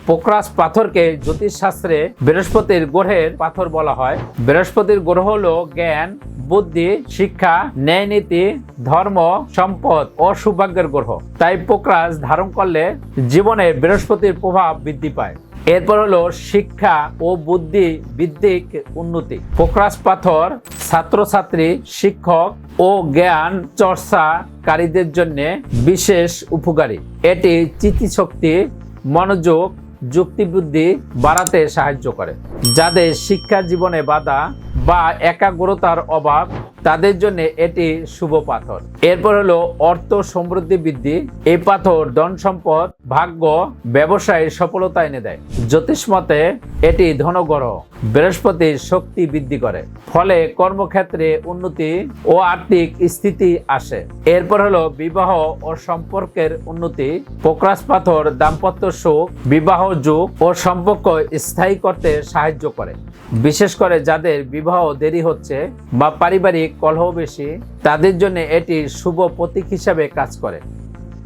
পোকরাস পাথরকে জ্যোতিষশাস্ত্রে বৃহস্পতির গ্রহের পাথর বলা হয়। বৃহস্পতির গ্রহ হলো জ্ঞান, বুদ্ধি, শিক্ষা, ন্যায় নীতি, ধর্ম, সম্পদ ও সৌভাগ্যের গ্রহ। তাই পোকরাস ধারণ করলে জীবনে বৃহস্পতির প্রভাব বৃদ্ধি পায়। এরপর হলো শিক্ষা ও বুদ্ধি ভিত্তিক উন্নতি। পোকরাস পাথর ছাত্রছাত্রী, শিক্ষক ও জ্ঞান চর্চাকারীদের জন্য বিশেষ উপকারী। এটি স্মৃতিশক্তি, মনোযোগ, যুক্তিবুদ্ধি বাড়াতে সাহায্য করে। যাদের শিক্ষা জীবনে বাধা বা একাগ্রতার অভাব তাদের জন্য এটি শুভ পাথর। এরপর হলো অর্থ সমৃদ্ধি বৃদ্ধি। এই পাথর ধন সম্পদ, ভাগ্য, ব্যবসায় সফলতা এনে দেয়। জ্যোতিষ মতে এটি ধনগ্রহ, বৃহস্পতির শক্তি বৃদ্ধি করে, ফলে কর্মক্ষেত্রে উন্নতি ও আর্থিক স্থিতি আসে। এরপর হলো বিবাহ ও সম্পর্কের উন্নতি। পোকরাস পাথর দাম্পত্য সুখ, বিবাহ যোগ ও সম্পর্ক স্থায়ী করতে সাহায্য করে। বিশেষ করে যাদের বিবাহ দেরি হচ্ছে বা পারিবারিক কলহ বেশি, তাদের জন্য এটি শুভ প্রতীক হিসাবে কাজ করে।